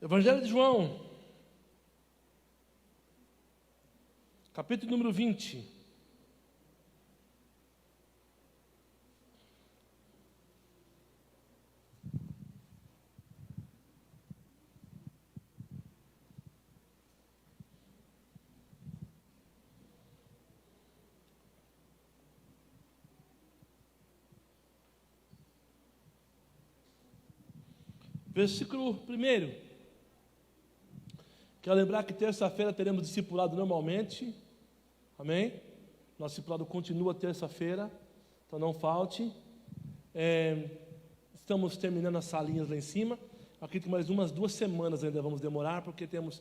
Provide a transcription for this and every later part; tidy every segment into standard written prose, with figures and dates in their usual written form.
Evangelho de João, capítulo número 20. Versículo 1. Quero lembrar que terça-feira teremos discipulado normalmente. Amém? Nosso discipulado continua terça-feira, então não falte. Estamos terminando as salinhas lá em cima. Acredito que mais umas 2 semanas ainda vamos demorar, porque temos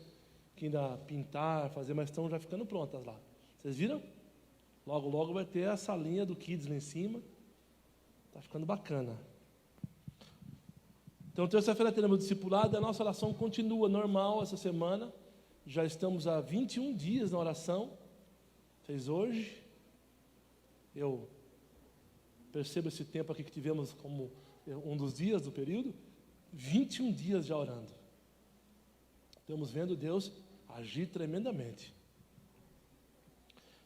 que ainda pintar, fazer, mas estão já ficando prontas lá. Vocês viram? Logo, logo vai ter a salinha do Kids lá em cima. Está ficando bacana. Então, terça-feira teremos discipulado, a nossa oração continua normal essa semana. Já estamos há 21 dias na oração. Fez hoje. Eu percebo esse tempo aqui que tivemos como um dos dias do período. 21 dias já orando. Estamos vendo Deus agir tremendamente.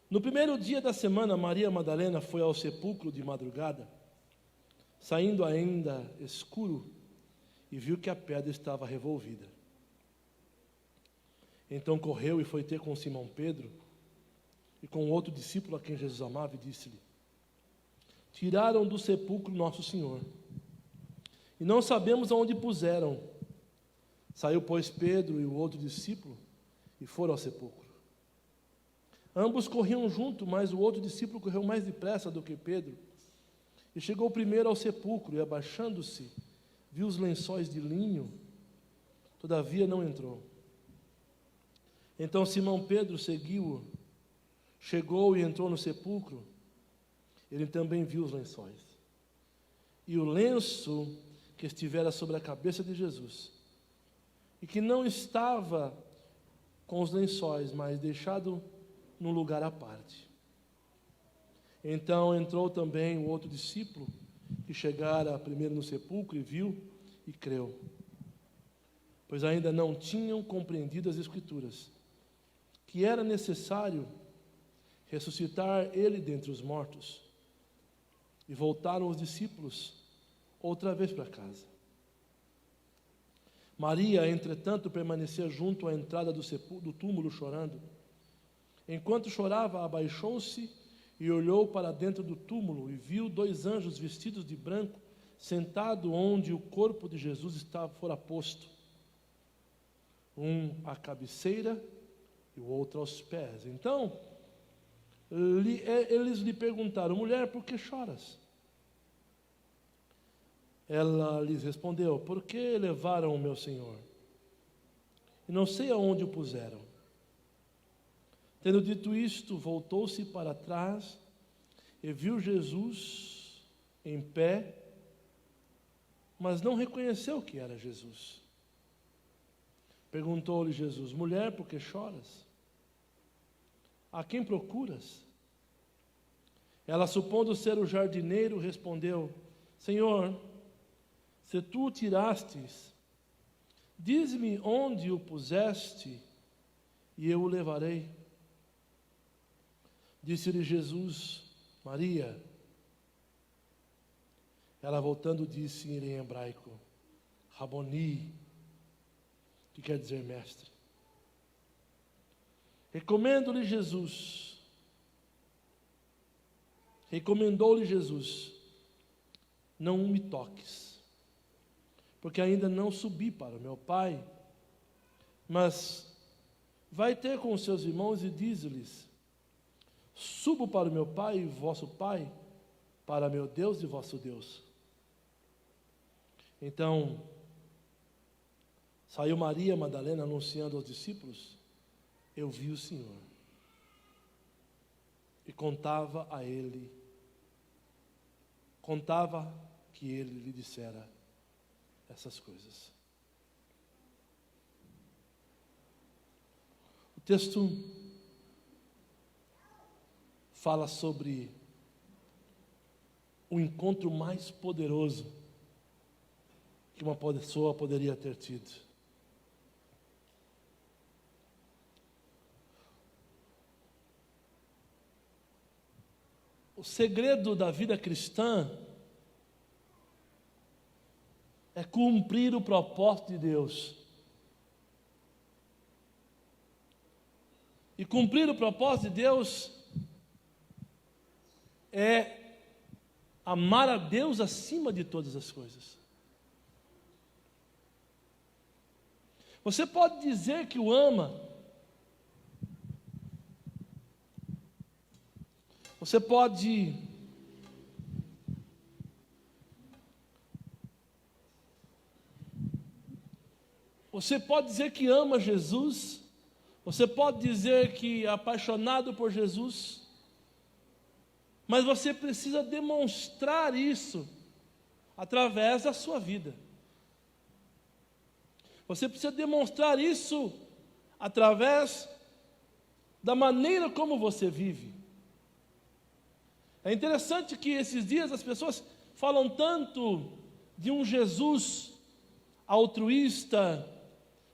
No primeiro dia da semana, Maria Madalena foi ao sepulcro de madrugada, saindo ainda escuro, e viu que a pedra estava revolvida. Então correu e foi ter com Simão Pedro e com outro discípulo a quem Jesus amava, e disse-lhe: tiraram do sepulcro nosso Senhor, e não sabemos aonde puseram. Saiu, pois, Pedro e o outro discípulo, e foram ao sepulcro. Ambos corriam junto, mas o outro discípulo correu mais depressa do que Pedro, e chegou primeiro ao sepulcro, e abaixando-se, viu os lençóis de linho, todavia não entrou. Então Simão Pedro seguiu-o, chegou e entrou no sepulcro. Ele também viu os lençóis, e o lenço que estivera sobre a cabeça de Jesus, e que não estava com os lençóis, mas deixado num lugar à parte. Então entrou também o outro discípulo, que chegara primeiro no sepulcro e viu e creu, pois ainda não tinham compreendido as Escrituras, que era necessário ressuscitar ele dentre os mortos. E voltaram os discípulos outra vez para casa. Maria, entretanto, permanecia junto à entrada do túmulo chorando. Enquanto chorava, abaixou-se e olhou para dentro do túmulo e viu 2 anjos vestidos de branco, sentado onde o corpo de Jesus fora posto, um à cabeceira e o outro aos pés. Então, eles lhe perguntaram: mulher, por que choras? Ela lhes respondeu: por que levaram o meu Senhor? E não sei aonde o puseram. Tendo dito isto, voltou-se para trás e viu Jesus em pé, mas não reconheceu que era Jesus. Perguntou-lhe Jesus: mulher, por que choras? A quem procuras? Ela, supondo ser o jardineiro, respondeu: Senhor, se tu o tirastes, diz-me onde o puseste, e eu o levarei. Disse-lhe Jesus: Maria. Ela, voltando, disse em hebraico: Raboni, que quer dizer mestre. Recomendou-lhe Jesus: não me toques, porque ainda não subi para o meu Pai, mas vai ter com os seus irmãos e diz-lhes: subo para o meu Pai e vosso Pai, para meu Deus e vosso Deus. Então saiu Maria Madalena anunciando aos discípulos: eu vi o Senhor. E contava que ele lhe dissera essas coisas. O texto fala sobre o encontro mais poderoso que uma pessoa poderia ter tido. O segredo da vida cristã é cumprir o propósito de Deus. E cumprir o propósito de Deus é amar a Deus acima de todas as coisas. Você pode dizer que o ama. Você pode dizer que ama Jesus. Você pode dizer que é apaixonado por Jesus. Mas você precisa demonstrar isso através da sua vida. Você precisa demonstrar isso através da maneira como você vive. É interessante que esses dias as pessoas falam tanto de um Jesus altruísta,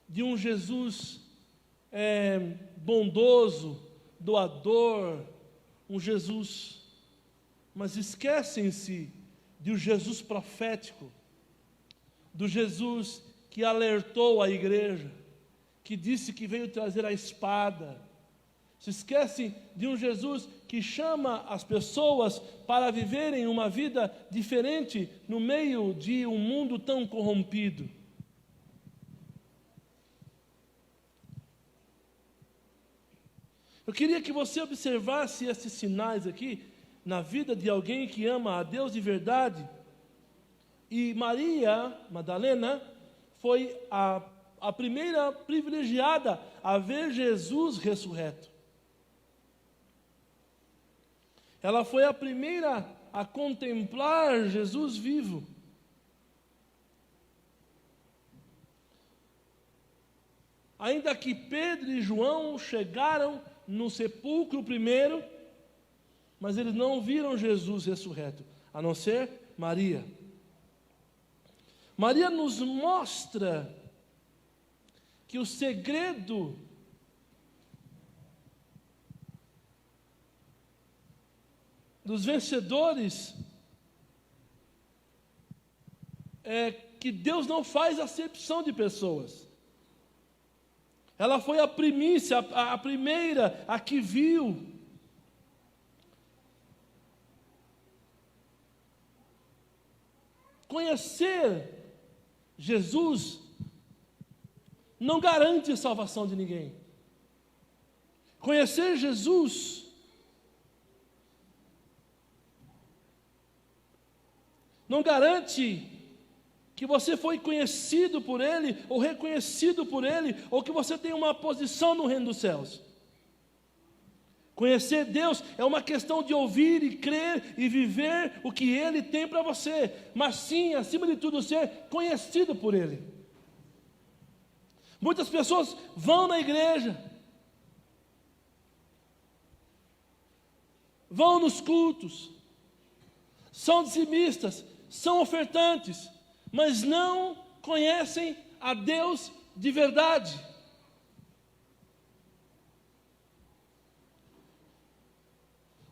de um Jesus bondoso, doador, um Jesus, mas esquecem-se do Jesus profético, do Jesus que alertou a igreja, que disse que veio trazer a espada. Se esquecem de um Jesus que chama as pessoas para viverem uma vida diferente no meio de um mundo tão corrompido. Eu queria que você observasse esses sinais aqui na vida de alguém que ama a Deus de verdade. E Maria Madalena foi a primeira privilegiada a ver Jesus ressurreto. Ela foi a primeira a contemplar Jesus vivo. Ainda que Pedro e João chegaram no sepulcro primeiro, mas eles não viram Jesus ressurreto, a não ser Maria. Maria nos mostra que o segredo dos vencedores é que Deus não faz acepção de pessoas. Ela foi a primícia, a primeira, a que viu. Conhecer Jesus não garante a salvação de ninguém. Conhecer Jesus não garante que você foi conhecido por Ele, ou reconhecido por Ele, ou que você tem uma posição no reino dos céus. Conhecer Deus é uma questão de ouvir e crer e viver o que Ele tem para você, mas sim, acima de tudo, ser conhecido por Ele. Muitas pessoas vão na igreja, vão nos cultos, são dizimistas, são ofertantes, mas não conhecem a Deus de verdade.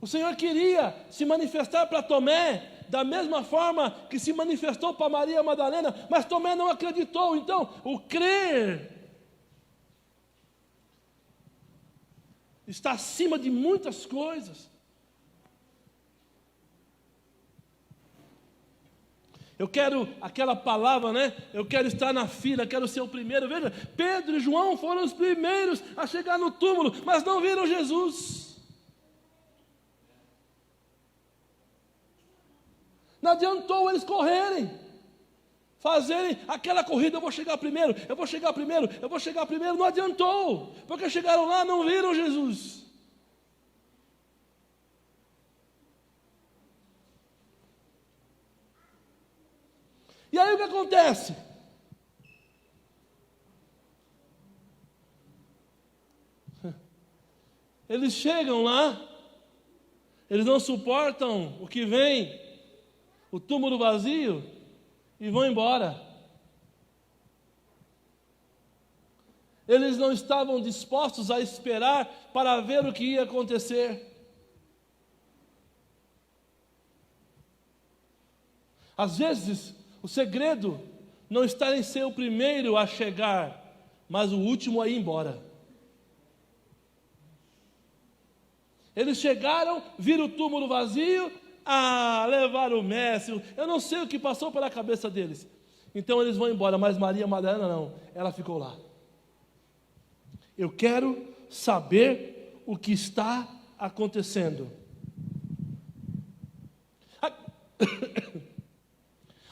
O Senhor queria se manifestar para Tomé da mesma forma que se manifestou para Maria Madalena, mas Tomé não acreditou. Então, o crer está acima de muitas coisas. Eu quero aquela palavra, né? Eu quero estar na fila, quero ser o primeiro. Veja, Pedro e João foram os primeiros a chegar no túmulo, mas não viram Jesus. Não adiantou eles correrem, fazerem aquela corrida, eu vou chegar primeiro, eu vou chegar primeiro, eu vou chegar primeiro. Não adiantou, porque chegaram lá, não viram Jesus. E aí o que acontece? Eles chegam lá, eles não suportam o que vem, o túmulo vazio, e vão embora. Eles não estavam dispostos a esperar para ver o que ia acontecer. Às vezes, o segredo não está em ser o primeiro a chegar, mas o último a ir embora. Eles chegaram, viram o túmulo vazio, levaram o mestre. Eu não sei o que passou pela cabeça deles. Então eles vão embora, mas Maria Madalena não, ela ficou lá. Eu quero saber o que está acontecendo.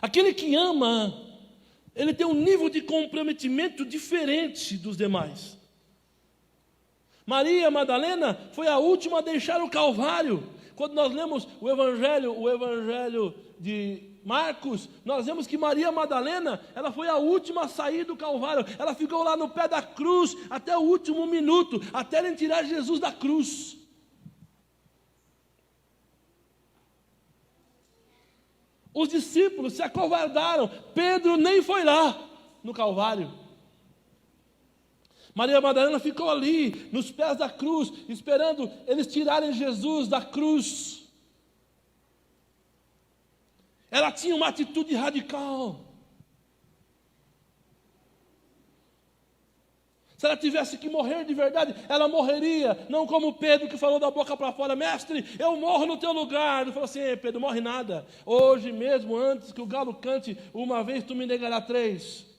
Aquele que ama, ele tem um nível de comprometimento diferente dos demais. Maria Madalena foi a última a deixar o Calvário. Quando nós lemos o Evangelho de Marcos, nós vemos que Maria Madalena, ela foi a última a sair do Calvário. Ela ficou lá no pé da cruz até o último minuto, até ele tirar Jesus da cruz. Os discípulos se acovardaram. Pedro nem foi lá no Calvário. Maria Madalena ficou ali, nos pés da cruz, esperando eles tirarem Jesus da cruz. Ela tinha uma atitude radical. Se ela tivesse que morrer de verdade, ela morreria, não como Pedro que falou da boca para fora: mestre, eu morro no teu lugar. Ele falou assim: Pedro, morre nada. Hoje mesmo, antes que o galo cante, uma vez tu me negarás 3.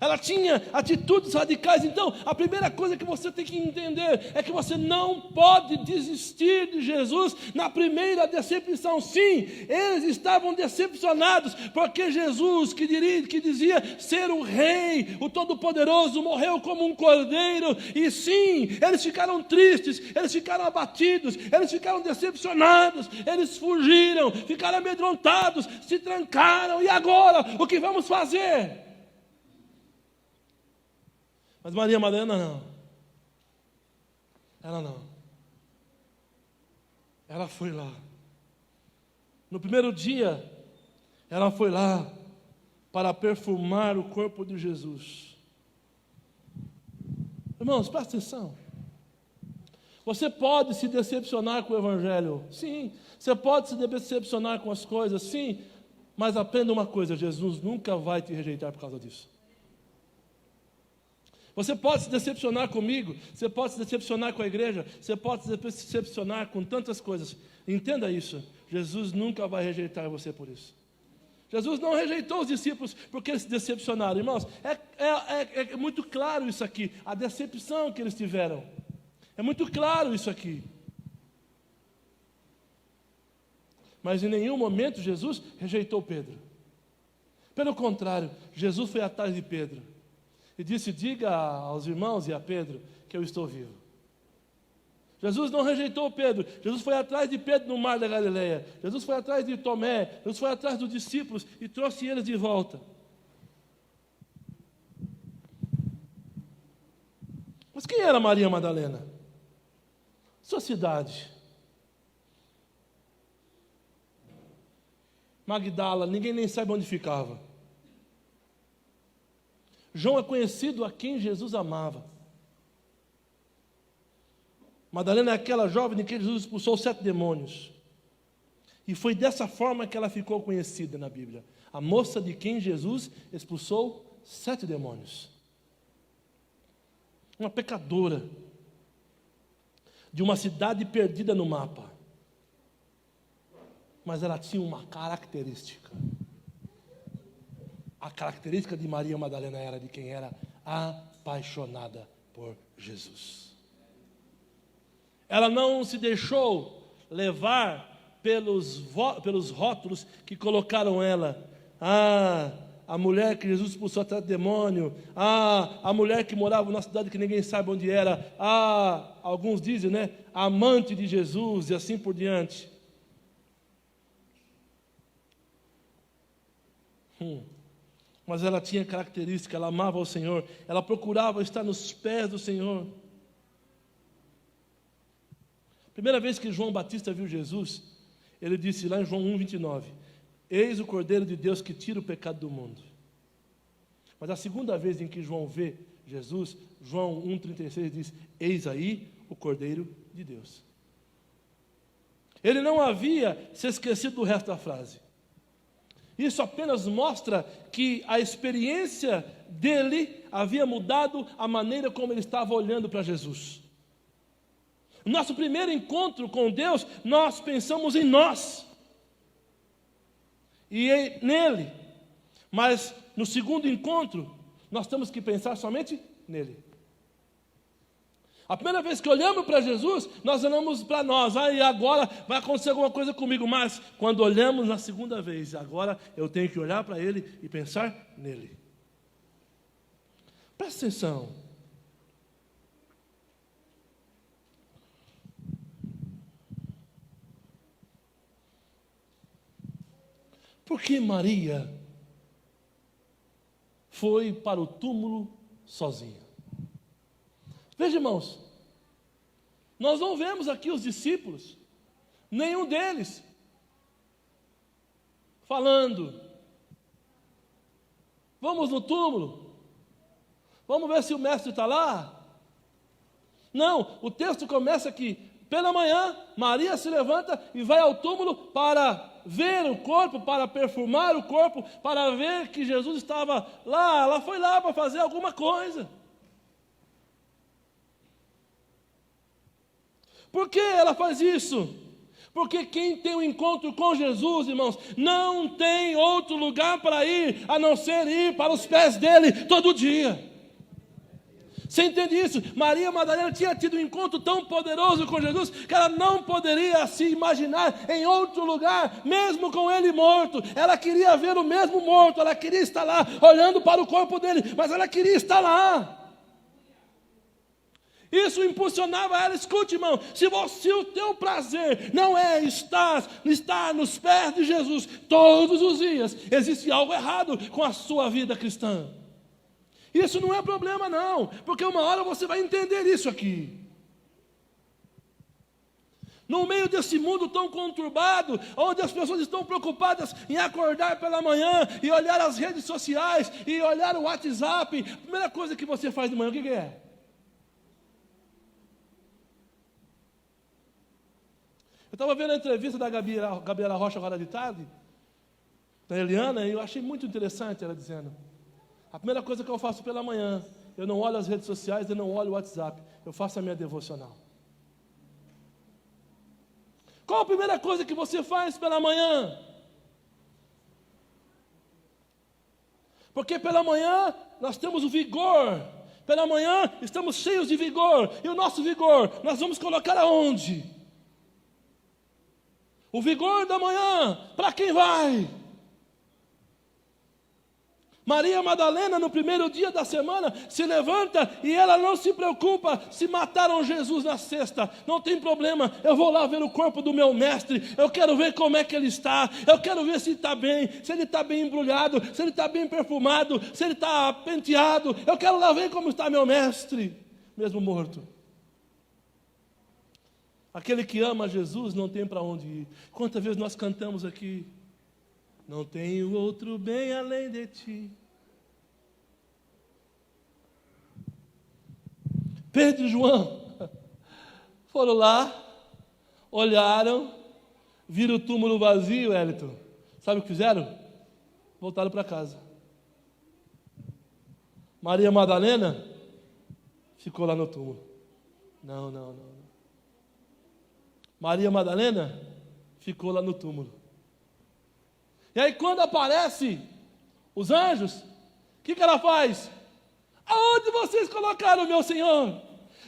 Ela tinha atitudes radicais. Então, a primeira coisa que você tem que entender é que você não pode desistir de Jesus na primeira decepção. Sim, eles estavam decepcionados, porque Jesus, que dizia ser o Rei, o Todo-Poderoso, morreu como um cordeiro. E sim, eles ficaram tristes, eles ficaram abatidos, eles ficaram decepcionados, eles fugiram, ficaram amedrontados, se trancaram. E agora, o que vamos fazer? Mas Maria Madalena não. Ela não. Ela foi lá. No primeiro dia, ela foi lá para perfumar o corpo de Jesus. Irmãos, presta atenção. Você pode se decepcionar com o Evangelho. Sim. Você pode se decepcionar com as coisas. Sim. Mas aprenda uma coisa: Jesus nunca vai te rejeitar por causa disso. Você pode se decepcionar comigo, você pode se decepcionar com a igreja, você pode se decepcionar com tantas coisas. Entenda isso: Jesus nunca vai rejeitar você por isso. Jesus não rejeitou os discípulos porque eles se decepcionaram. Irmãos, é muito claro isso aqui, a decepção que eles tiveram. É muito claro isso aqui. Mas em nenhum momento Jesus rejeitou Pedro. Pelo contrário, Jesus foi atrás de Pedro e disse: diga aos irmãos e a Pedro que eu estou vivo. Jesus não rejeitou Pedro. Jesus foi atrás de Pedro no mar da Galileia. Jesus foi atrás de Tomé. Jesus foi atrás dos discípulos e trouxe eles de volta. Mas quem era Maria Madalena? Sua cidade. Magdala, ninguém nem sabe onde ficava. João é conhecido a quem Jesus amava. Madalena é aquela jovem de quem Jesus expulsou 7 demônios. E foi dessa forma que ela ficou conhecida na Bíblia. A moça de quem Jesus expulsou 7 demônios. Uma pecadora. De uma cidade perdida no mapa. Mas ela tinha uma característica. A característica de Maria Madalena era de quem era apaixonada por Jesus. Ela não se deixou levar pelos rótulos que colocaram ela. A mulher que Jesus expulsou até demônio. A mulher que morava numa cidade que ninguém sabe onde era. Alguns dizem, né? Amante de Jesus e assim por diante. Mas ela tinha característica, ela amava o Senhor, ela procurava estar nos pés do Senhor. Primeira vez que João Batista viu Jesus, ele disse lá em João 1,29, eis o Cordeiro de Deus que tira o pecado do mundo. Mas a segunda vez em que João vê Jesus, João 1,36 diz, eis aí o Cordeiro de Deus. Ele não havia se esquecido do resto da frase. Isso apenas mostra que a experiência dele havia mudado a maneira como ele estava olhando para Jesus. No nosso primeiro encontro com Deus, nós pensamos em nós e nele. Mas no segundo encontro, nós temos que pensar somente nele. A primeira vez que olhamos para Jesus, nós olhamos para nós. E agora vai acontecer alguma coisa comigo. Mas quando olhamos na segunda vez, agora eu tenho que olhar para ele e pensar nele. Presta atenção. Por que Maria foi para o túmulo sozinha? Veja, irmãos, nós não vemos aqui os discípulos, nenhum deles, falando: vamos no túmulo, vamos ver se o mestre está lá. Não, o texto começa aqui: pela manhã, Maria se levanta e vai ao túmulo para ver o corpo, para perfumar o corpo, para ver que Jesus estava lá. Ela foi lá para fazer alguma coisa. Por que ela faz isso? Porque quem tem um encontro com Jesus, irmãos, não tem outro lugar para ir, a não ser ir para os pés dele todo dia. Você entende isso? Maria Madalena tinha tido um encontro tão poderoso com Jesus, que ela não poderia se imaginar em outro lugar, mesmo com ele morto. Ela queria ver o mesmo morto, ela queria estar lá, olhando para o corpo dele, mas ela queria estar lá. Isso impulsionava ela. Escute, irmão, se o teu prazer não é estar nos pés de Jesus todos os dias, existe algo errado com a sua vida cristã. Isso não é problema não, porque uma hora você vai entender isso aqui. No meio desse mundo tão conturbado, onde as pessoas estão preocupadas em acordar pela manhã e olhar as redes sociais e olhar o WhatsApp, a primeira coisa que você faz de manhã, o que é? Eu estava vendo a entrevista da Gabriela Rocha agora de tarde, da Eliana, e eu achei muito interessante ela dizendo: a primeira coisa que eu faço pela manhã, eu não olho as redes sociais, eu não olho o WhatsApp, eu faço a minha devocional. Qual a primeira coisa que você faz pela manhã? Porque pela manhã nós temos o vigor, pela manhã estamos cheios de vigor, e o nosso vigor nós vamos colocar aonde? O vigor da manhã, para quem vai? Maria Madalena, no primeiro dia da semana, se levanta e ela não se preocupa se mataram Jesus na sexta. Não tem problema, eu vou lá ver o corpo do meu mestre, eu quero ver como é que ele está, eu quero ver se está bem, se ele está bem embrulhado, se ele está bem perfumado, se ele está penteado, eu quero lá ver como está meu mestre, mesmo morto. Aquele que ama Jesus não tem para onde ir. Quantas vezes nós cantamos aqui: não tenho outro bem além de ti. Pedro e João foram lá, olharam, viram o túmulo vazio, Elton. Sabe o que fizeram? Voltaram para casa. Maria Madalena ficou lá no túmulo. Não. Maria Madalena ficou lá no túmulo. E aí quando aparecem os anjos, o que ela faz? Aonde vocês colocaram o meu Senhor?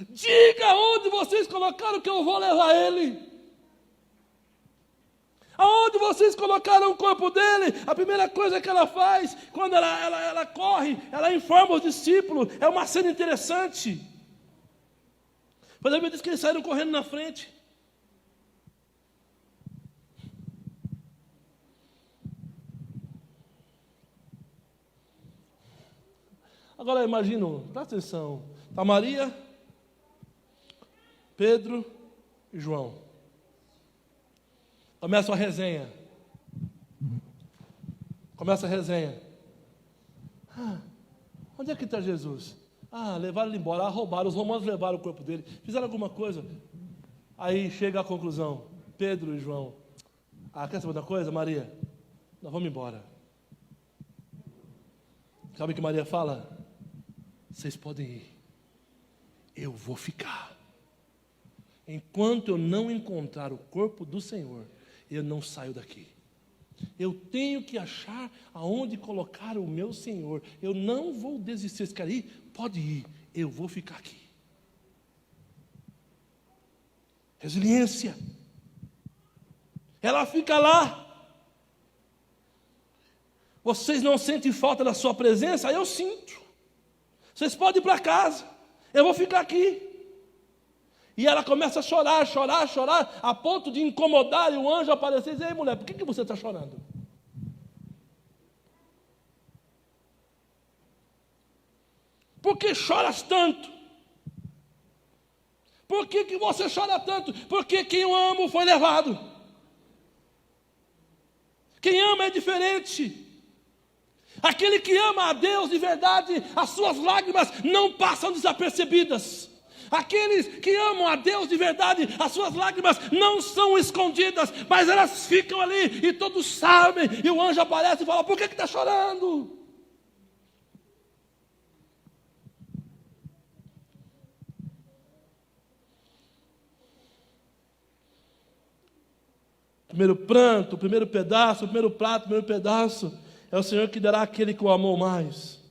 Diga aonde vocês colocaram que eu vou levar ele. Aonde vocês colocaram o corpo dele? A primeira coisa que ela faz, quando ela corre, ela informa os discípulos. É uma cena interessante. Mas a Bíblia diz que eles saíram correndo na frente. Agora imagina, presta atenção, está Maria, Pedro e João. Começa a resenha. Onde é que está Jesus? Levaram ele embora, roubaram, os romanos levaram o corpo dele, fizeram alguma coisa. Aí chega a conclusão: Pedro e João: quer saber uma coisa, Maria? Nós vamos embora. Sabe o que Maria fala? Vocês podem ir, eu vou ficar. Enquanto eu não encontrar o corpo do Senhor, eu não saio daqui. Eu tenho que achar aonde colocar o meu Senhor. Eu não vou desistir. Se quer ir, pode ir, eu vou ficar aqui. Resiliência. Ela fica lá. Vocês não sentem falta da sua presença? Eu sinto. Vocês podem ir para casa, eu vou ficar aqui. E ela começa a chorar, chorar, chorar, a ponto de incomodar, e o anjo aparecer e dizer: ei, mulher, por que você está chorando? Por que choras tanto? Por que você chora tanto? Porque quem eu amo foi levado. Quem ama é diferente. Aquele que ama a Deus de verdade, as suas lágrimas não passam desapercebidas. Aqueles que amam a Deus de verdade, as suas lágrimas não são escondidas, mas elas ficam ali e todos sabem. E o anjo aparece e fala: por que está chorando? Primeiro pranto, primeiro pedaço, primeiro prato, primeiro pedaço, é o Senhor que dará àquele que o amou mais.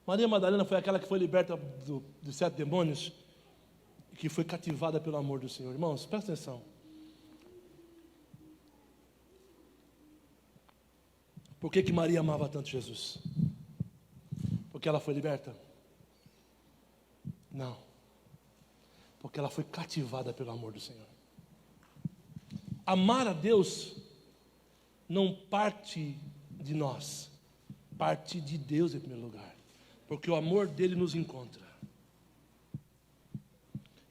Maria Madalena foi aquela que foi liberta dos 7 demônios e que foi cativada pelo amor do Senhor. Irmãos, presta atenção. Por que Maria amava tanto Jesus? Porque ela foi liberta? Não. Porque ela foi cativada pelo amor do Senhor. Amar a Deus não parte de nós, parte de Deus em primeiro lugar, porque o amor dele nos encontra.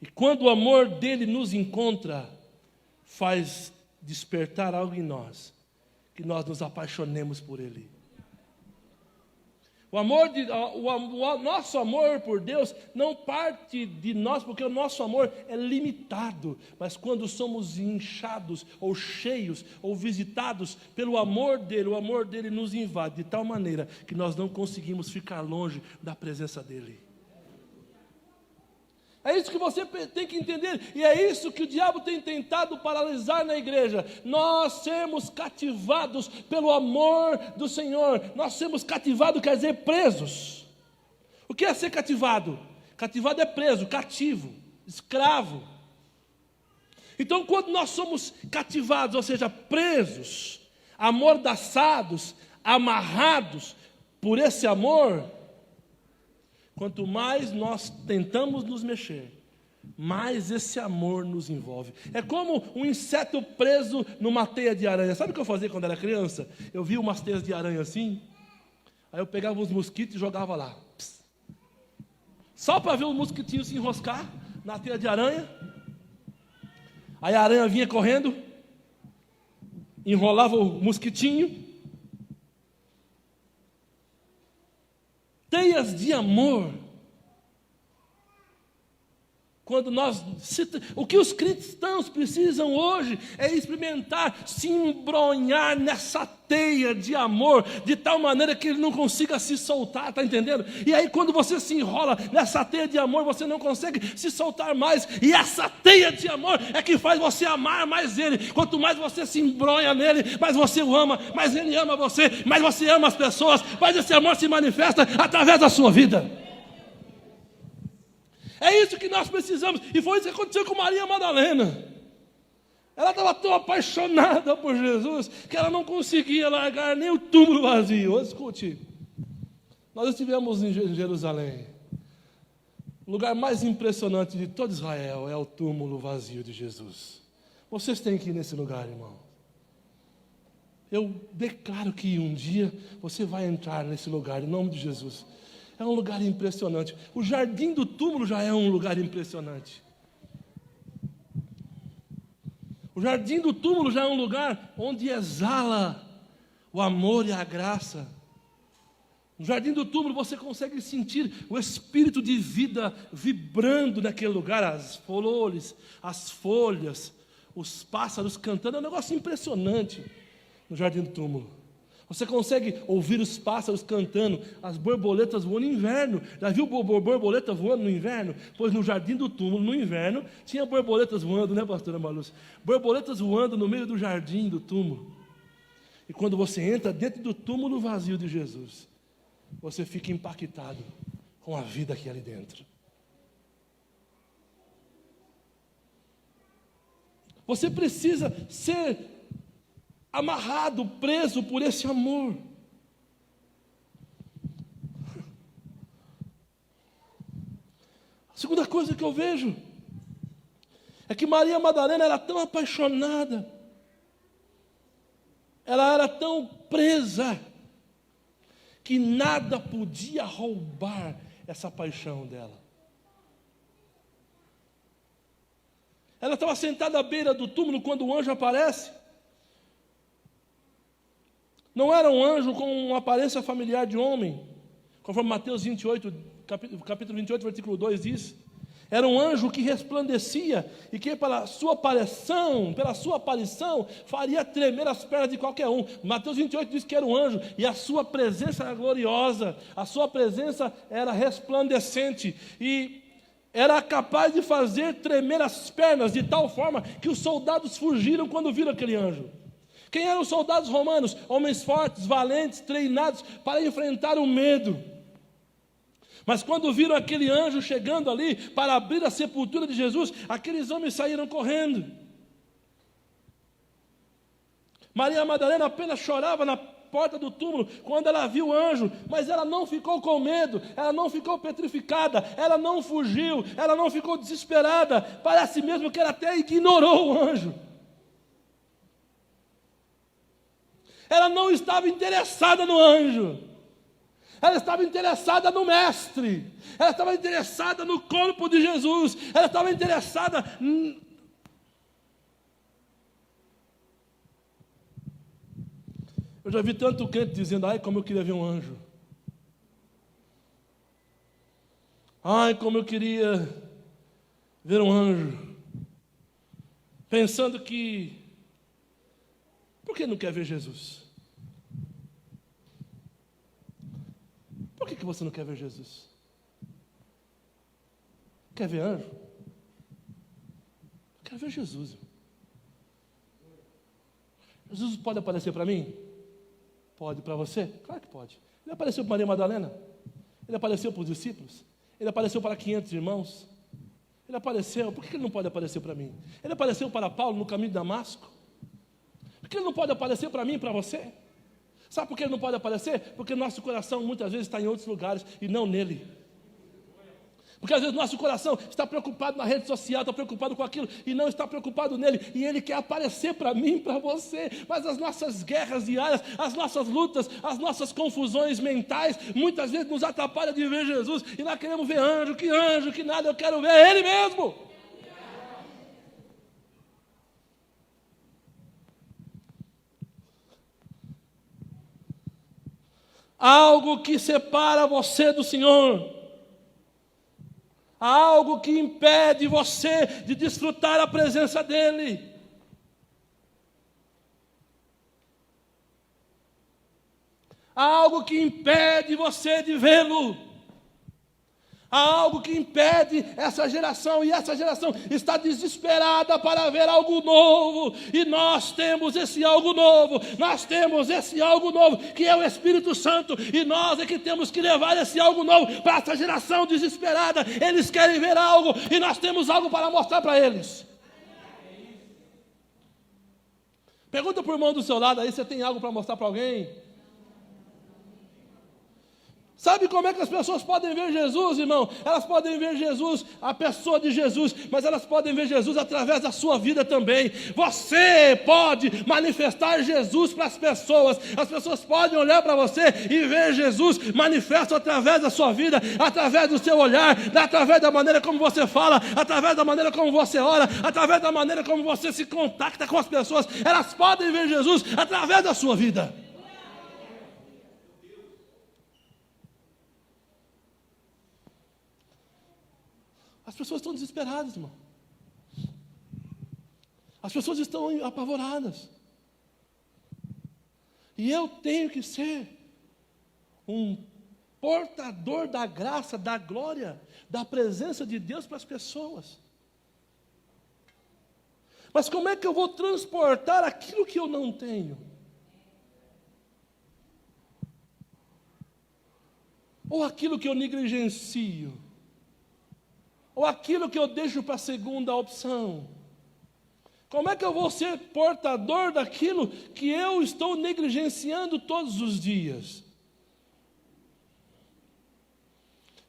E quando o amor dele nos encontra, faz despertar algo em nós, que nós nos apaixonemos por ele. O nosso amor por Deus não parte de nós, porque o nosso amor é limitado, mas quando somos inchados, ou cheios, ou visitados pelo amor dele, o amor dele nos invade de tal maneira que nós não conseguimos ficar longe da presença dele. É isso que você tem que entender, e é isso que o diabo tem tentado paralisar na igreja. Nós sermos cativados pelo amor do Senhor. Nós sermos cativados quer dizer presos. O que é ser cativado? Cativado é preso, cativo, escravo. Então, quando nós somos cativados, ou seja, presos, amordaçados, amarrados por esse amor, quanto mais nós tentamos nos mexer, mais esse amor nos envolve. É como um inseto preso numa teia de aranha. Sabe o que eu fazia quando era criança? Eu via umas teias de aranha assim, aí eu pegava os mosquitos e jogava lá. Pss. Só para ver o mosquitinho se enroscar na teia de aranha. Aí a aranha vinha correndo, enrolava o mosquitinho. Teias de amor. O que os cristãos precisam hoje é experimentar, se embronhar nessa teia de amor, de tal maneira que ele não consiga se soltar, está entendendo? E aí quando você se enrola nessa teia de amor, você não consegue se soltar mais, e essa teia de amor é que faz você amar mais ele. Quanto mais você se embronha nele, mais você o ama, mais ele ama você, mais você ama as pessoas, mais esse amor se manifesta através da sua vida. É isso que nós precisamos, e foi isso que aconteceu com Maria Madalena. Ela estava tão apaixonada por Jesus, que ela não conseguia largar nem o túmulo vazio. Escute, nós estivemos em Jerusalém, o lugar mais impressionante de todo Israel é o túmulo vazio de Jesus. Vocês têm que ir nesse lugar, irmão. Eu declaro que um dia você vai entrar nesse lugar, em nome de Jesus. É um lugar impressionante. O jardim do túmulo já é um lugar impressionante. O jardim do túmulo já é um lugar onde exala o amor e a graça. No jardim do túmulo você consegue sentir o espírito de vida vibrando naquele lugar, as flores, as folhas, os pássaros cantando, é um negócio impressionante no jardim do túmulo. Você consegue ouvir os pássaros cantando, as borboletas voando no inverno. Já viu borboleta voando no inverno? Pois no jardim do túmulo, no inverno, tinha borboletas voando, né, pastora Malúcia? Borboletas voando no meio do jardim do túmulo. E quando você entra dentro do túmulo vazio de Jesus, você fica impactado com a vida que é ali dentro. Você precisa ser amarrado, preso por esse amor. A segunda coisa que eu vejo é que Maria Madalena era tão apaixonada, ela era tão presa, que nada podia roubar essa paixão dela. Ela estava sentada à beira do túmulo quando o anjo aparece. Não era um anjo com uma aparência familiar de homem, conforme Mateus 28, capítulo 28, versículo 2 diz. Era um anjo que resplandecia e que pela sua aparição, faria tremer as pernas de qualquer um. Mateus 28 diz que era um anjo e a sua presença era gloriosa, a sua presença era resplandecente e era capaz de fazer tremer as pernas de tal forma que os soldados fugiram quando viram aquele anjo. Quem eram os soldados romanos? Homens fortes, valentes, treinados para enfrentar o medo. Mas quando viram aquele anjo chegando ali para abrir a sepultura de Jesus, aqueles homens saíram correndo. Maria Madalena apenas chorava na porta do túmulo quando ela viu o anjo, mas ela não ficou com medo, ela não ficou petrificada, ela não fugiu, ela não ficou desesperada. Parece mesmo que ela até ignorou o anjo. Ela não estava interessada no anjo. Ela estava interessada no mestre. Ela estava interessada no corpo de Jesus. Ela estava interessada. Eu já vi tanto crente dizendo: ai, como eu queria ver um anjo. Ai, como eu queria ver um anjo. Pensando que, por que não quer ver Jesus? Por que você não quer ver Jesus? Quer ver anjo? Quero ver Jesus. Jesus pode aparecer para mim? Pode para você? Claro que pode. Ele apareceu para Maria Madalena. Ele apareceu para os discípulos. Ele apareceu para 500 irmãos. Ele apareceu. Por que ele não pode aparecer para mim? Ele apareceu para Paulo no caminho de Damasco. Por que ele não pode aparecer para mim e para você? Sabe por que ele não pode aparecer? Porque nosso coração muitas vezes está em outros lugares e não nele. Porque às vezes nosso coração está preocupado na rede social, está preocupado com aquilo e não está preocupado nele. E ele quer aparecer para mim e para você. Mas as nossas guerras diárias, as nossas lutas, as nossas confusões mentais, muitas vezes nos atrapalham de ver Jesus. E nós queremos ver anjo, que nada, eu quero ver Ele mesmo. Algo que separa você do Senhor. Há algo que impede você de desfrutar a presença dEle. Há algo que impede você de vê-lo. Há algo que impede essa geração, e essa geração está desesperada para ver algo novo, e nós temos esse algo novo, que é o Espírito Santo, e nós é que temos que levar esse algo novo para essa geração desesperada. Eles querem ver algo, e nós temos algo para mostrar para eles. Pergunta para o irmão do seu lado aí, você tem algo para mostrar para alguém? Sabe como é que as pessoas podem ver Jesus, irmão? Elas podem ver Jesus, a pessoa de Jesus, mas elas podem ver Jesus através da sua vida também. Você pode manifestar Jesus para as pessoas podem olhar para você e ver Jesus manifesto através da sua vida, através do seu olhar, através da maneira como você fala, através da maneira como você ora, através da maneira como você se contacta com as pessoas. Elas podem ver Jesus através da sua vida. As pessoas estão desesperadas, irmão. As pessoas estão apavoradas. E eu tenho que ser um portador da graça, da glória, da presença de Deus para as pessoas. Mas como é que eu vou transportar aquilo que eu não tenho? Ou aquilo que eu negligencio? Ou aquilo que eu deixo para a segunda opção? Como é que eu vou ser portador daquilo que eu estou negligenciando todos os dias?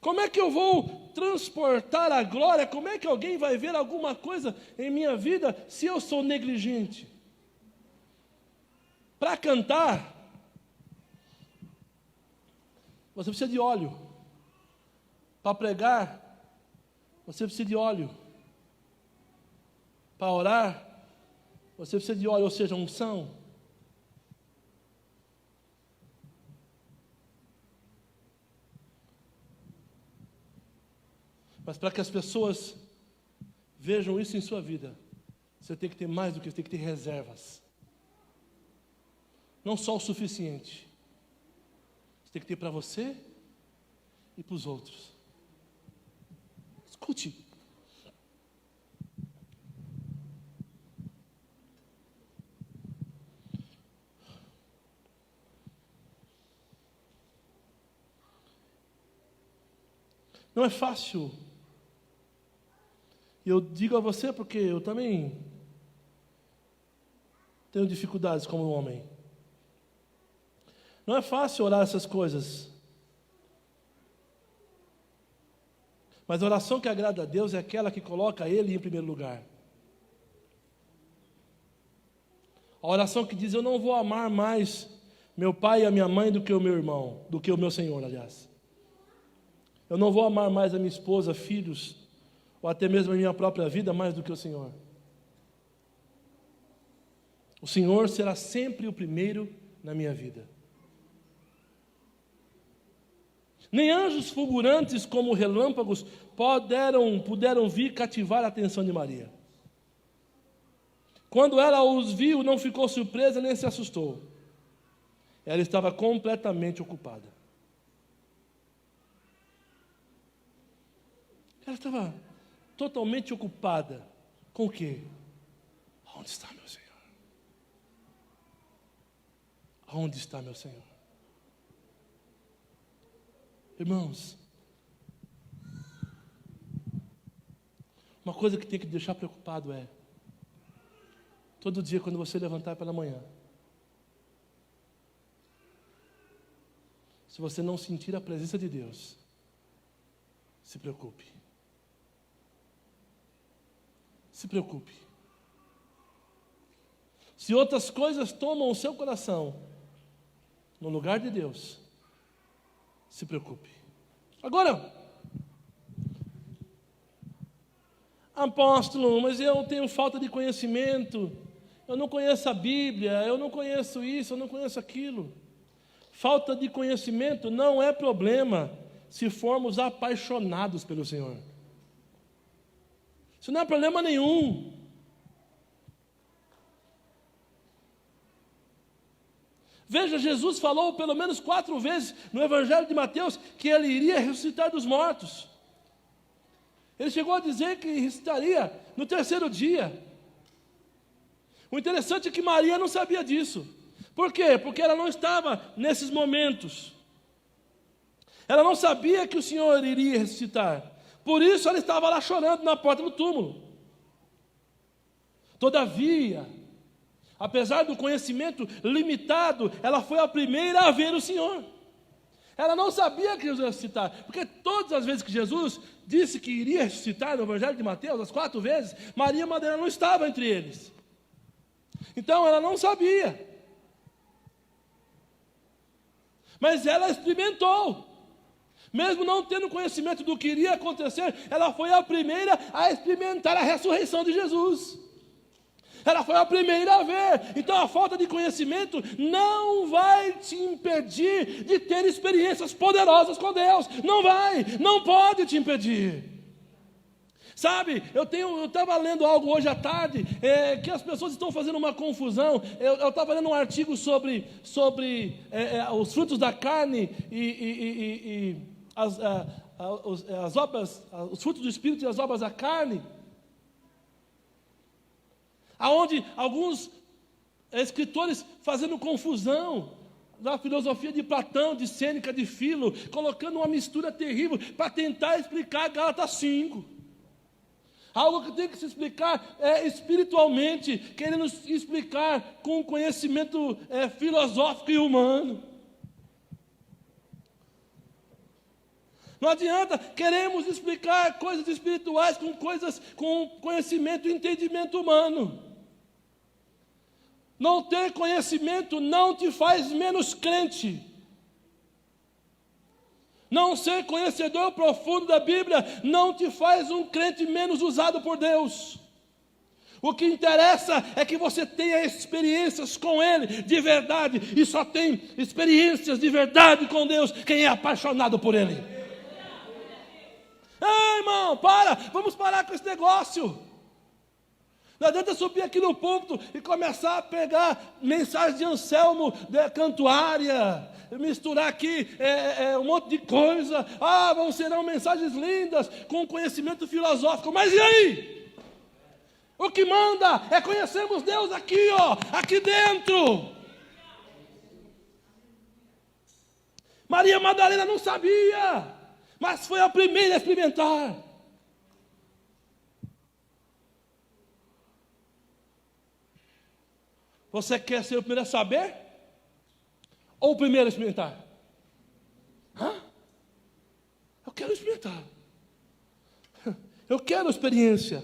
Como é que eu vou transportar a glória? Como é que alguém vai ver alguma coisa em minha vida se eu sou negligente? Para cantar, você precisa de óleo. Para pregar, você precisa de óleo. Para orar, você precisa de óleo, ou seja, unção. Mas para que as pessoas vejam isso em sua vida, você tem que ter mais do que isso, tem que ter reservas. Não só o suficiente. Você tem que ter para você e para os outros. Escute. Não é fácil. E eu digo a você porque eu também tenho dificuldades como homem. Não é fácil orar essas coisas. Mas a oração que agrada a Deus é aquela que coloca Ele em primeiro lugar. A oração que diz: eu não vou amar mais meu pai e a minha mãe do que o meu irmão, do que o meu Senhor, aliás. Eu não vou amar mais a minha esposa, filhos, ou até mesmo a minha própria vida mais do que o Senhor. O Senhor será sempre o primeiro na minha vida. Nem anjos fulgurantes como relâmpagos puderam vir cativar a atenção de Maria. Quando ela os viu, não ficou surpresa nem se assustou. Ela estava completamente ocupada. Ela estava totalmente ocupada com o quê? Onde está meu Senhor? Onde está meu Senhor? Irmãos, uma coisa que tem que deixar preocupado é, todo dia quando você levantar pela manhã, se você não sentir a presença de Deus, se preocupe. Se preocupe. Se outras coisas tomam o seu coração no lugar de Deus, se preocupe. Agora, apóstolo, mas eu tenho falta de conhecimento, eu não conheço a Bíblia, eu não conheço isso, eu não conheço aquilo. Falta de conhecimento não é problema se formos apaixonados pelo Senhor. Isso não é problema nenhum. Veja, Jesus falou pelo menos 4 vezes no Evangelho de Mateus que Ele iria ressuscitar dos mortos. Ele chegou a dizer que ressuscitaria no 3º dia. O interessante é que Maria não sabia disso. Por quê? Porque ela não estava nesses momentos. Ela não sabia que o Senhor iria ressuscitar. Por isso ela estava lá chorando na porta do túmulo. Todavia, apesar do conhecimento limitado, ela foi a primeira a ver o Senhor. Ela não sabia que Jesus ia ressuscitar, porque todas as vezes que Jesus disse que iria ressuscitar no Evangelho de Mateus, as 4 vezes, Maria Madalena não estava entre eles. Então ela não sabia. Mas ela experimentou. Mesmo não tendo conhecimento do que iria acontecer, ela foi a primeira a experimentar a ressurreição de Jesus. Ela foi a primeira a ver. Então a falta de conhecimento não vai te impedir de ter experiências poderosas com Deus. Não vai, não pode te impedir. Sabe, eu estava lendo algo hoje à tarde, que as pessoas estão fazendo uma confusão. Eu estava lendo um artigo sobre os frutos da carne e as obras, os frutos do Espírito e as obras da carne, aonde alguns escritores fazendo confusão da filosofia de Platão, de Sêneca, de Filo, colocando uma mistura terrível para tentar explicar Gálatas 5. Algo que tem que se explicar espiritualmente, querendo explicar com conhecimento filosófico e humano. Não adianta, queremos explicar coisas espirituais com conhecimento e entendimento humano. Não ter conhecimento não te faz menos crente. Não ser conhecedor profundo da Bíblia não te faz um crente menos usado por Deus. O que interessa é que você tenha experiências com Ele de verdade, e só tem experiências de verdade com Deus quem é apaixonado por Ele. Ei, irmão, vamos parar com esse negócio. Não adianta subir aqui no púlpito e começar a pegar mensagens de Anselmo, de Cantuária, misturar aqui um monte de coisa. Serão mensagens lindas, com conhecimento filosófico. Mas e aí? O que manda é conhecermos Deus aqui, aqui dentro. Maria Madalena não sabia, mas foi a primeira a experimentar. Você quer ser o primeiro a saber? Ou o primeiro a experimentar? Eu quero experimentar. Eu quero experiência.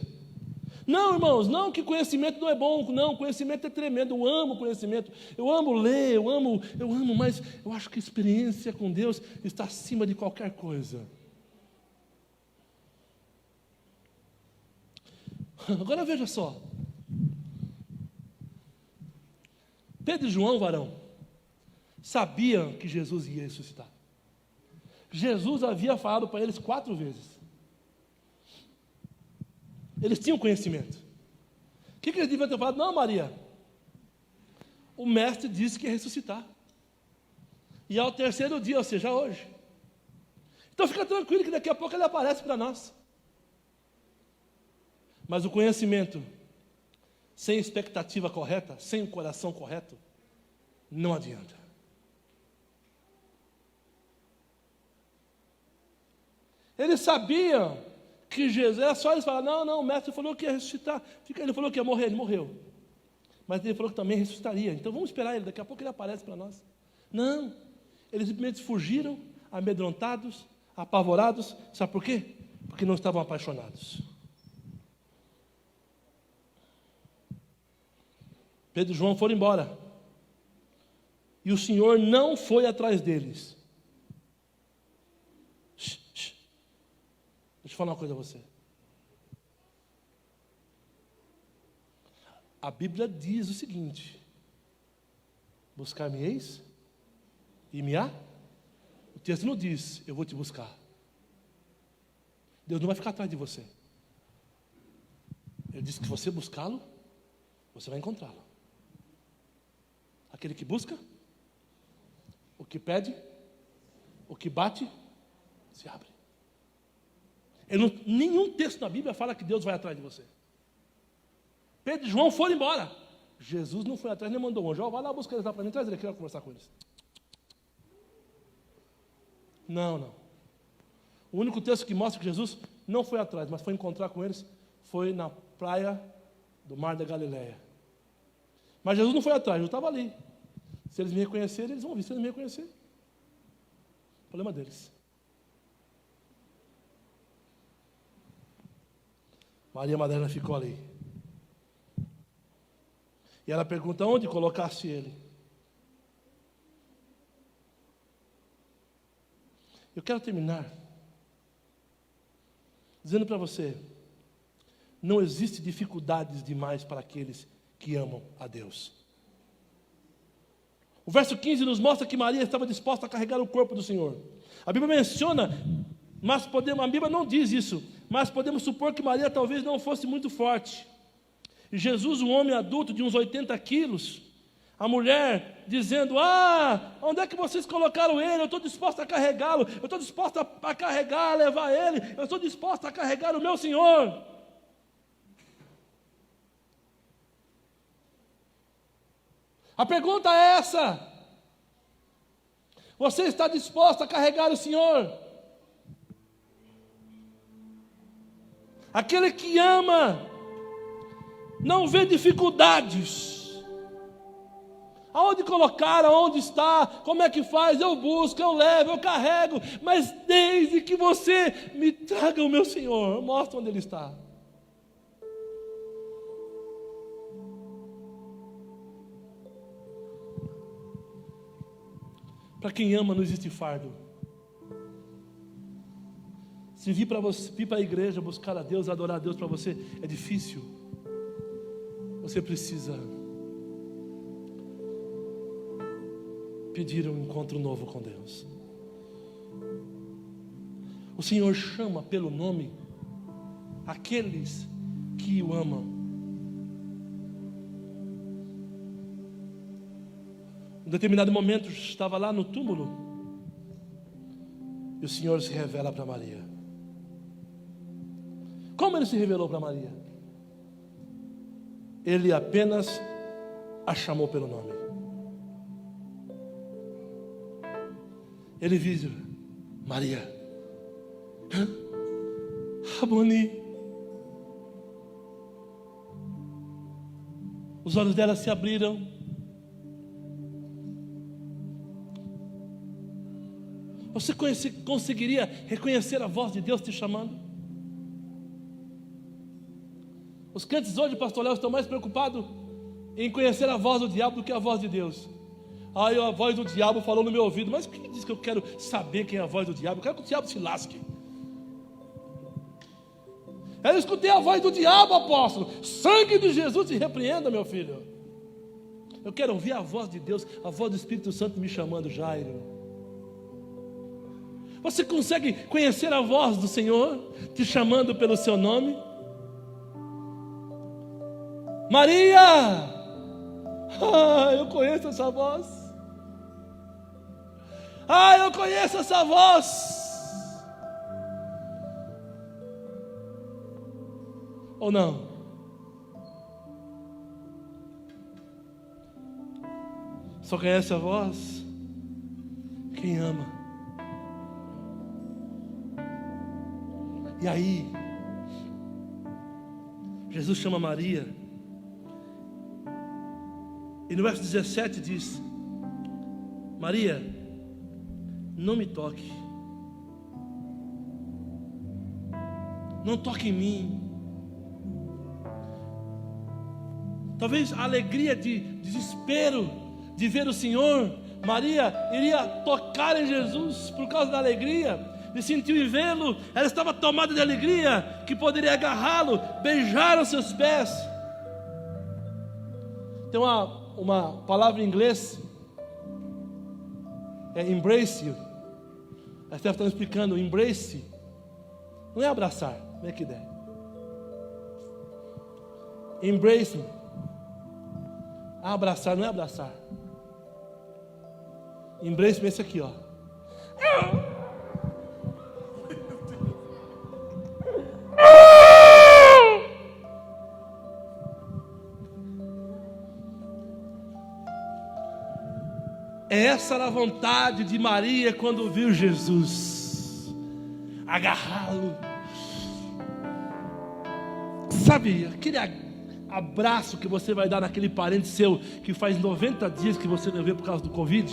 Não, irmãos, não que conhecimento não é bom. Não, conhecimento é tremendo. Eu amo conhecimento. Eu amo ler, eu amo, mas eu acho que a experiência com Deus está acima de qualquer coisa. Agora veja só. Pedro e João, varão, sabiam que Jesus ia ressuscitar. Jesus havia falado para eles 4 vezes. Eles tinham conhecimento. O que eles deviam ter falado? Não, Maria, o mestre disse que ia ressuscitar. E ao 3º dia, ou seja, hoje. Então fica tranquilo que daqui a pouco ele aparece para nós. Mas o conhecimento sem expectativa correta, sem o coração correto, não adianta. Eles sabiam que Jesus, era só eles falar, não, o mestre falou que ia ressuscitar. Ele falou que ia morrer, ele morreu. Mas ele falou que também ressuscitaria. Então vamos esperar ele, daqui a pouco ele aparece para nós. Não, eles simplesmente fugiram, amedrontados, apavorados. Sabe por quê? Porque não estavam apaixonados. Pedro e João foram embora. E o Senhor não foi atrás deles. Deixa eu falar uma coisa a você. A Bíblia diz o seguinte: buscar-me-eis e me há. O texto não diz, eu vou te buscar. Deus não vai ficar atrás de você. Ele diz que se você buscá-lo, você vai encontrá-lo. Aquele que busca, o que pede, o que bate, se abre. Nenhum texto na Bíblia fala que Deus vai atrás de você. Pedro e João foram embora. Jesus não foi atrás, nem mandou um anjo. Vai lá buscar eles lá para mim, traz ele aqui, eu quero conversar com eles. Não. O único texto que mostra que Jesus não foi atrás, mas foi encontrar com eles, foi na praia do Mar da Galileia. Mas Jesus não foi atrás, Jesus estava ali. Se eles me reconhecerem, eles vão vir. Se eles me reconhecerem, problema deles. Maria Madalena ficou ali. E ela pergunta onde colocasse ele. Eu quero terminar dizendo para você: não existe dificuldades demais para aqueles que amam a Deus. O verso 15 nos mostra que Maria estava disposta a carregar o corpo do Senhor. A Bíblia menciona, mas a Bíblia não diz isso, mas podemos supor que Maria talvez não fosse muito forte. E Jesus, um homem adulto de uns 80 quilos, a mulher dizendo: onde é que vocês colocaram ele? Eu estou disposta a carregá-lo, eu estou disposta a carregar, a levar ele, eu estou disposta a carregar o meu Senhor. A pergunta é essa: você está disposta a carregar o Senhor? Aquele que ama não vê dificuldades. Aonde colocar, aonde está, como é que faz, eu busco, eu levo, eu carrego, mas desde que você me traga o meu Senhor, mostra onde Ele está. Para quem ama não existe fardo. Se vir para a igreja, buscar a Deus, adorar a Deus para você é difícil. Você precisa pedir um encontro novo com Deus. O Senhor chama pelo nome aqueles que o amam. Em determinado momento, estava lá no túmulo e o Senhor se revela para Maria. Como Ele se revelou para Maria? Ele apenas a chamou pelo nome. Ele diz: Maria, Raboni. Os olhos dela se abriram. Você conseguiria reconhecer a voz de Deus te chamando? Os crentes hoje, pastor Léo, estão mais preocupados em conhecer a voz do diabo do que a voz de Deus. A voz do diabo falou no meu ouvido. Mas quem diz que eu quero saber quem é a voz do diabo? Eu quero que o diabo se lasque. Eu escutei a voz do diabo, apóstolo. Sangue de Jesus te repreenda, meu filho. Eu quero ouvir a voz de Deus, a voz do Espírito Santo me chamando, Jairo. Você consegue conhecer a voz do Senhor te chamando pelo seu nome? Maria! Eu conheço essa voz. Eu conheço essa voz. Ou não? Só conhece a voz quem ama. E aí, Jesus chama Maria, e no verso 17 diz: Maria, não me toque, não toque em mim. Talvez a alegria de desespero de ver o Senhor, Maria iria tocar em Jesus por causa da alegria. E sentiu em vê-lo, ela estava tomada de alegria, que poderia agarrá-lo, beijar os seus pés. Tem uma palavra em inglês, é embrace. A Steph está explicando, embrace não é abraçar, não é que ideia. Embrace, abraçar não é abraçar. Embrace é esse aqui, ó. Essa era a vontade de Maria quando viu Jesus, agarrá-lo. Sabe, aquele abraço que você vai dar naquele parente seu que faz 90 dias que você não vê por causa do Covid.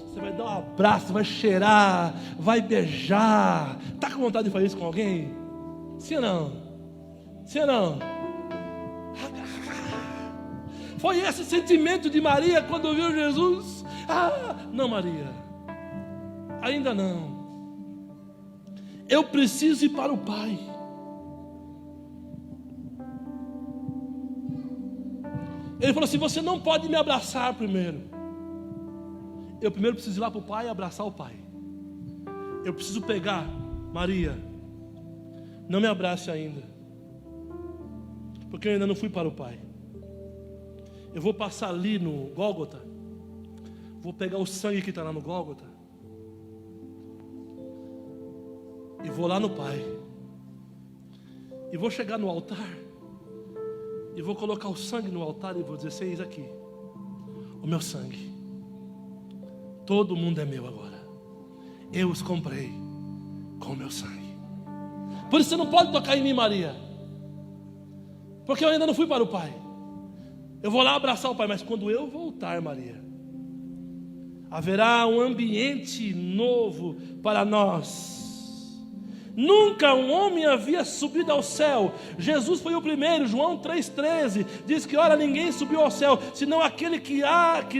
Você vai dar um abraço, vai cheirar, vai beijar. Está com vontade de fazer isso com alguém? Sim ou não? Sim ou não? Foi esse sentimento de Maria quando viu Jesus. Não, Maria, ainda não. Eu preciso ir para o Pai. Ele falou assim: você não pode me abraçar primeiro. Eu primeiro preciso ir lá para o Pai e abraçar o Pai. Eu preciso pegar Maria. não me abrace ainda, porque eu ainda não fui para o Pai. Eu vou passar ali no Gólgota, vou pegar o sangue que está lá no Gólgota e vou lá no Pai, e vou chegar no altar e vou colocar o sangue no altar e vou dizer: eis aqui o meu sangue, todo mundo é meu agora, eu os comprei com o meu sangue. Por isso você não pode tocar em mim, Maria, porque eu ainda não fui para o Pai. Eu vou lá abraçar o Pai, mas quando eu voltar, Maria, haverá um ambiente novo para nós. Nunca um homem havia subido ao céu. Jesus foi o primeiro. João 3,13 diz que ora ninguém subiu ao céu, senão aquele que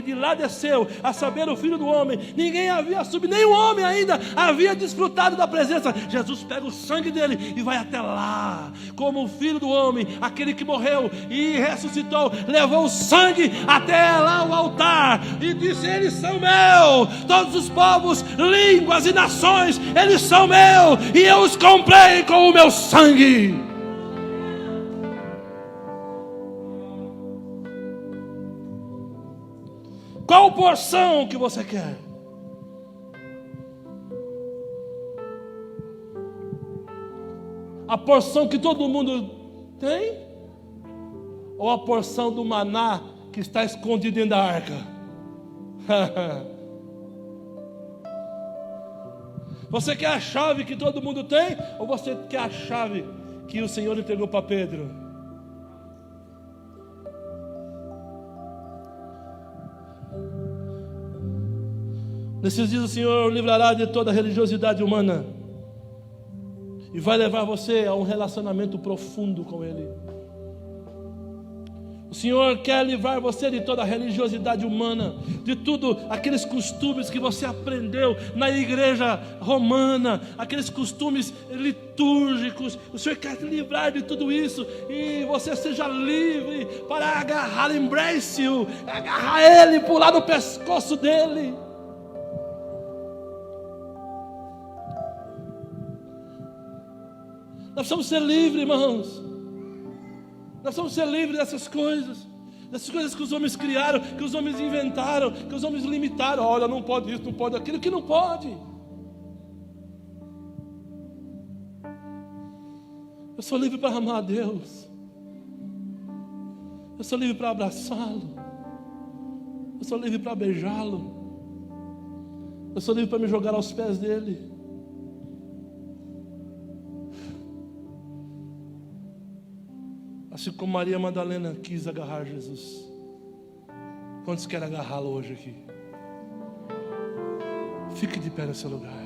de lá desceu, a saber, o Filho do Homem. Ninguém havia subido, nenhum homem ainda havia desfrutado da presença. Jesus pega o sangue dele e vai até lá, como o Filho do Homem, aquele que morreu e ressuscitou, levou o sangue até lá o altar e disse: eles são meus, todos os povos, línguas e nações, eles são meus, e eu os comprei com o meu sangue. Qual porção que você quer? A porção que todo mundo tem? Ou a porção do maná que está escondido dentro da arca? Você quer a chave que todo mundo tem? Ou você quer a chave que o Senhor entregou para Pedro? Nesses dias o Senhor o livrará de toda a religiosidade humana e vai levar você a um relacionamento profundo com Ele. O Senhor quer livrar você de toda a religiosidade humana, de tudo aqueles costumes que você aprendeu na igreja romana, aqueles costumes litúrgicos. O Senhor quer te livrar de tudo isso e você seja livre para agarrar, embrace-o, agarrar Ele, pular no pescoço dEle. Nós precisamos ser livres, irmãos. Nós precisamos ser livres dessas coisas que os homens criaram, que os homens inventaram, que os homens limitaram. Olha, não pode isso, não pode aquilo, que não pode. Eu sou livre para amar a Deus. Eu sou livre para abraçá-lo. Eu sou livre para beijá-lo. Eu sou livre para me jogar aos pés dele. Assim como Maria Madalena quis agarrar Jesus. Quantos querem agarrá-lo hoje aqui? Fique de pé no seu lugar.